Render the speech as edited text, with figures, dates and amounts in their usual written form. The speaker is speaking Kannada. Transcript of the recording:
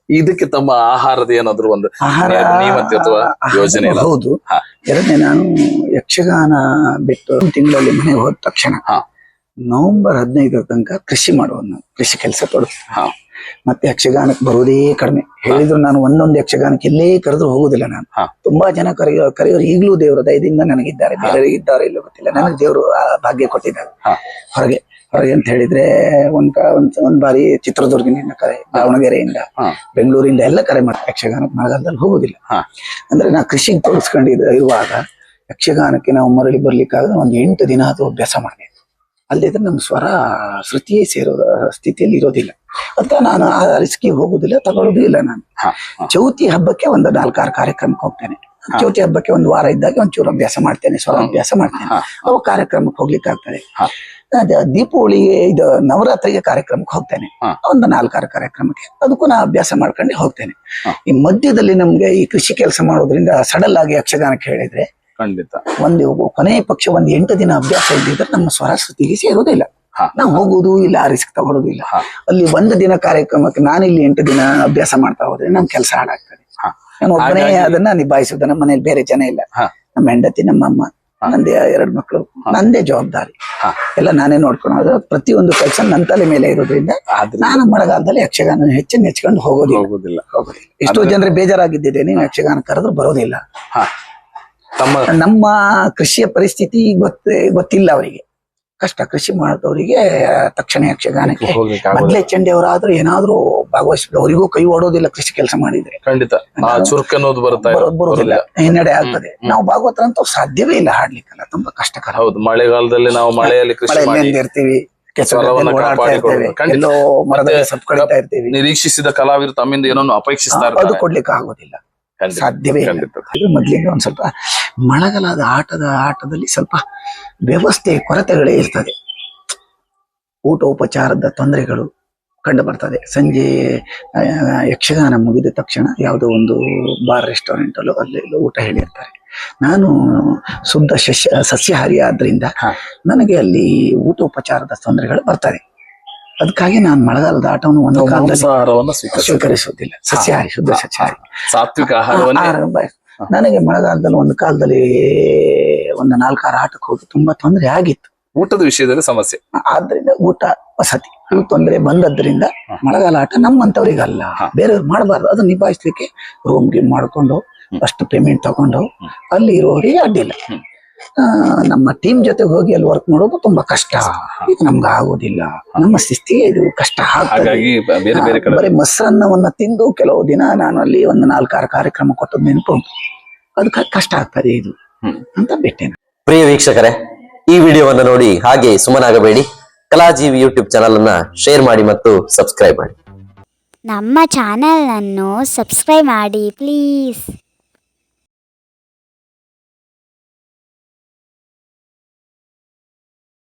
ಇದಕ್ಕೆ ತಮ್ಮ ಆಹಾರದ ಏನಾದ್ರು ಒಂದು ನಿಯಮಿತ ಅಥವಾ ಯೋಜನೆ ಇಲ್ಲ? ಹೌದು. ಎರಡನೇ, ನಾನು ಯಕ್ಷಗಾನ ಬಿಟ್ಟು ತಿಂಗಳಲ್ಲಿ ಮನೆಗೆ ಹೋದ ತಕ್ಷಣ ನವೆಂಬರ್ 15 ತನಕ ಕೃಷಿ ಮಾಡುವುದು. ನಾನು ಕೃಷಿ ಕೆಲಸ ತೊಡಗ್ತೀನಿ. ಮತ್ತೆ ಯಕ್ಷಗಾನಕ್ಕೆ ಬರುವುದೇ ಕಡಿಮೆ. ಹೇಳಿದ್ರು ನಾನು ಒಂದೊಂದು ಯಕ್ಷಗಾನಕ್ಕೆ ಎಲ್ಲೇ ಕರೆದ್ರು ಹೋಗುದಿಲ್ಲ. ನಾನು ತುಂಬಾ ಜನ ಕರೆಯೋರು ಈಗಲೂ ದೇವರ ದಯದಿಂದ ನನಗಿದ್ದಾರೆ. ಬೇರೆಯವರಿಗೆ ಇದ್ದಾರೆ ಇಲ್ಲ ಗೊತ್ತಿಲ್ಲ. ನನಗೆ ದೇವರು ಆ ಭಾಗ್ಯ ಕೊಟ್ಟಿದ್ದಾರೆ. ಹೊರಗೆ ಅಂತ ಹೇಳಿದ್ರೆ ಒಂದ್ ಬಾರಿ ಚಿತ್ರದುರ್ಗದಿಂದ ಕರೆ, ದಾವಣಗೆರೆಯಿಂದ, ಬೆಂಗಳೂರಿಂದ ಎಲ್ಲ ಕರೆ ಮಾಡ್ತಾರೆ. ಯಕ್ಷಗಾನಕ್ಕೆ ಮಳೆಗಾಲದಲ್ಲಿ ಹೋಗುದಿಲ್ಲ. ಅಂದ್ರೆ ನಾ ಕೃಷಿಗೆ ಇರುವಾಗ ಯಕ್ಷಗಾನಕ್ಕೆ ನಾವು ಮರಳಿ ಬರ್ಲಿಕ್ಕಾಗ ಒಂದು 8 ದಿನ ಅದು ಅಭ್ಯಾಸ ಮಾಡಬೇಕು. ಅಲ್ಲಿದ್ರೆ ನಮ್ಮ ಸ್ವರ ಶ್ರುತಿಯೇ ಸೇರೋ ಸ್ಥಿತಿಯಲ್ಲಿ ಇರೋದಿಲ್ಲ. ಅಂತ ನಾನು ಆ ರಿಸ್ಕಿಗೆ ಹೋಗುದಿಲ್ಲ, ತಗೊಳ್ಳೋದು ಇಲ್ಲ. ನಾನು ಚೌತಿ ಹಬ್ಬಕ್ಕೆ ಒಂದು 4-6 ಕಾರ್ಯಕ್ರಮಕ್ಕೆ ಹೋಗ್ತೇನೆ. ಚೌತಿ ಹಬ್ಬಕ್ಕೆ ಒಂದು ವಾರ ಇದ್ದಾಗ ಒಂಚೂರು ಅಭ್ಯಾಸ ಮಾಡ್ತೇನೆ, ಸ್ವರ ಅಭ್ಯಾಸ ಮಾಡ್ತೇನೆ. ಅವು ಕಾರ್ಯಕ್ರಮಕ್ಕೆ ಹೋಗ್ಲಿಕ್ಕೆ ಆಗ್ತದೆ. ದೀಪಾವಳಿಗೆ ಇದು ನವರಾತ್ರಿಗೆ ಕಾರ್ಯಕ್ರಮಕ್ಕೆ ಹೋಗ್ತೇನೆ, ಒಂದು 4-6 ಕಾರ್ಯಕ್ರಮಕ್ಕೆ. ಅದಕ್ಕೂ ನಾ ಅಭ್ಯಾಸ ಮಾಡ್ಕೊಂಡು ಹೋಗ್ತೇನೆ. ಈ ಮಧ್ಯದಲ್ಲಿ ನಮ್ಗೆ ಈ ಕೃಷಿ ಕೆಲಸ ಮಾಡೋದ್ರಿಂದ ಸಡಲ್ ಆಗಿ ಯಕ್ಷಗಾನಕ್ಕೆ ಹೇಳಿದ್ರೆ ಖಂಡಿತ ಕೊನೆಯ ಪಕ್ಷ 8 ದಿನ ಅಭ್ಯಾಸ ಇದ್ದಿದ್ರೆ ನಮ್ಮ ಸ್ವರ ಶ್ರುತಿಗೆ ಸೇರೋದಿಲ್ಲ. ನಾವು ಹೋಗುದು ಇಲ್ಲ, ಆ ರಿಸ್ಕ್ ತಗೊಳ್ಳೋದು ಇಲ್ಲ. ಅಲ್ಲಿ 1 ದಿನ ಕಾರ್ಯಕ್ರಮಕ್ಕೆ ನಾನಿಲ್ಲಿ 8 ದಿನ ಅಭ್ಯಾಸ ಮಾಡ್ತಾ ಹೋದ್ರೆ ನಮ್ ಕೆಲಸ ಹಾಳಾಗ್ತದೆ. ನಾನು ಒಬ್ಬನೇ ಅದನ್ನ ನಿಭಾಯಿಸುದು. ನಮ್ಮ ಮನೇಲಿ ಬೇರೆ ಜನ ಇಲ್ಲ. ನಮ್ಮ ಹೆಂಡತಿ, ನಮ್ಮ ಅಮ್ಮ, ನಂದೇ 2 ಮಕ್ಕಳು, ನಂದೇ ಜವಾಬ್ದಾರಿ ಎಲ್ಲ ನಾನೇ ನೋಡ್ಕೊಳ್ಳೋದು. ಪ್ರತಿಯೊಂದು ಕೆಲಸ ನನ್ನ ತಲೆ ಮೇಲೆ ಇರೋದ್ರಿಂದ ನಾನು ಮಳೆಗಾಲದಲ್ಲಿ ಯಕ್ಷಗಾನ ಹೆಚ್ಚಿಕೊಂಡು ಹೋಗೋದಿಲ್ಲ. ಎಷ್ಟೋ ಜನರು ಬೇಜಾರಾಗಿದ್ದಿದೆ, ನೀವು ಯಕ್ಷಗಾನ ಕರೆದ್ರು ಬರೋದಿಲ್ಲ. ನಮ್ಮ ಕೃಷಿಯ ಪರಿಸ್ಥಿತಿ ಗೊತ್ತಿಲ್ಲ ಅವರಿಗೆ. ಕಷ್ಟ. ಕೃಷಿ ಮಾಡಿದವರಿಗೆ ತಕ್ಷಣ ಯಕ್ಷಗಾನಕ್ಕೆ ಮೊದಲೇ ಚಂಡಿಯವರಾದ್ರೂ ಏನಾದ್ರೂ ಭಾಗವಹಿಸಿದ ಅವರಿಗೂ ಕೈ ಓಡೋದಿಲ್ಲ. ಕೃಷಿ ಕೆಲಸ ಮಾಡಿದ್ರೆ ಖಂಡಿತ ಬರೋದಿಲ್ಲ, ಹಿನ್ನಡೆ ಆಗ್ತದೆ. ನಾವು ಭಾಗವತರಂತೂ ಸಾಧ್ಯವೇ ಇಲ್ಲ ಹಾಡ್ಲಿಕ್ಕಲ್ಲ, ತುಂಬಾ ಕಷ್ಟಕರ. ಹೌದು, ಮಳೆಗಾಲದಲ್ಲಿ ನಾವು ಮಳೆಯಲ್ಲಿ ಇರ್ತೀವಿ, ಎಲ್ಲೋ ಮರದಲ್ಲಿ ಸೊಪ್ಪು ಕಡಿತಾ ಇರ್ತೀವಿ. ನಿರೀಕ್ಷಿಸಿದ ಕಲಾವಿದರು ತಮ್ಮಿಂದ ಏನೋ ಅಪೇಕ್ಷಿಸ್ತಾರೆ, ಅದು ಕೊಡ್ಲಿಕ್ಕೆ ಆಗೋದಿಲ್ಲ, ಸಾಧ್ಯವೇ ಇಲ್ಲ. ಮೊದ್ಲಿಂದ ಒಂದ್ ಸ್ವಲ್ಪ ಮಳೆಗಾಲದ ಆಟದಲ್ಲಿ ಸ್ವಲ್ಪ ವ್ಯವಸ್ಥೆ ಕೊರತೆಗಳೇ ಇರ್ತದೆ. ಊಟ ಉಪಚಾರದ ತೊಂದರೆಗಳು ಕಂಡು ಬರ್ತದೆ. ಸಂಜೆ ಯಕ್ಷಗಾನ ಮುಗಿದ ತಕ್ಷಣ ಯಾವುದೋ ಒಂದು ಬಾರ್ ರೆಸ್ಟೋರೆಂಟ್ ಅಲ್ಲೋ ಅಲ್ಲೆಲ್ಲೋ ಊಟ ಹೇಳಿರ್ತಾರೆ. ನಾನು ಶುದ್ಧ ಸಸ್ಯಾಹಾರಿ ಆದ್ರಿಂದ ನನಗೆ ಅಲ್ಲಿ ಊಟ ಉಪಚಾರದ ತೊಂದರೆಗಳು ಬರ್ತದೆ. ಅದಕ್ಕಾಗಿ ನಾನು ಮಳೆಗಾಲದ ಆಟವನ್ನು ಒಂದು ಕಾಲದಲ್ಲಿ ಸ್ವೀಕರಿಸುವುದಿಲ್ಲ. ಸಸ್ಯಾಹಾರಿ, ಶುದ್ಧ ಸಸ್ಯಾಹಾರಿ, ಸಾತ್ವಿಕ ಆಹಾರ. ನನಗೆ ಮಳೆಗಾಲದಲ್ಲಿ ಒಂದು ಕಾಲದಲ್ಲಿ ಒಂದು 4-6 ಆಟಕ್ಕೆ ಹೋಗಿ ತುಂಬಾ ತೊಂದರೆ ಆಗಿತ್ತು. ಊಟದ ವಿಷಯದಲ್ಲಿ ಸಮಸ್ಯೆ ಆದ್ರಿಂದ ಊಟ ವಸತಿ ತೊಂದರೆ ಬಂದದ್ರಿಂದ ಮಳೆಗಾಲ ಆಟ ನಮ್ಮಂತವ್ರಿಗಲ್ಲ, ಬೇರೆಯವ್ರು ಮಾಡಬಾರ್ದು. ಅದು ನಿಭಾಯಿಸ್ಲಿಕ್ಕೆ ರೂಮ್ ಗೀಮ್ ಮಾಡ್ಕೊಂಡು ಅಷ್ಟು ಪೇಮೆಂಟ್ ತಗೊಂಡು ಅಲ್ಲಿ ಇರೋರಿಗೆ ಅಡ್ಡಿಲ್ಲ. ನಮ್ಮ ಟೀಮ್ ಜೊತೆಗೆ ಹೋಗಿ ಅಲ್ಲಿ ವರ್ಕ್ ಮಾಡೋದು ತುಂಬಾ ಕಷ್ಟ. ಇದು ನಮ್ಗೆ ಆಗೋದಿಲ್ಲ. ನಮ್ಮ ಶಿಸ್ತಿಗೆ ಇದು ಕಷ್ಟ ಆಗ್ತದೆ. ಬರೀ ಮೊಸರನ್ನವನ್ನ ತಿಂದು ಕೆಲವು ದಿನ ನಾನು ಅಲ್ಲಿ ಒಂದು 4-6 ಕಾರ್ಯಕ್ರಮ ಕೊಟ್ಟದ್ ನೆನಪು ಉಂಟು. ಅದಕ್ಕೆ ಕಷ್ಟ ಆಗ್ತದೆ ಇದು ಅಂತ ಬಿಟ್ಟೆ. ಪ್ರಿಯ ವೀಕ್ಷಕರೇ, ಈ ವಿಡಿಯೋವನ್ನು ನೋಡಿ ಹಾಗೆ ಸುಮ್ಮನಾಗಬೇಡಿ. ಕಲಾಜೀವಿ ಯೂಟ್ಯೂಬ್ ಚಾನಲ್ ಅನ್ನ ಶೇರ್ ಮಾಡಿ ಮತ್ತು ಸಬ್ಸ್ಕ್ರೈಬ್ ಮಾಡಿ. ನಮ್ಮ ಚಾನೆಲ್ ಅನ್ನು ಸಬ್ಸ್ಕ್ರೈಬ್ ಮಾಡಿ ಪ್ಲೀಸ್.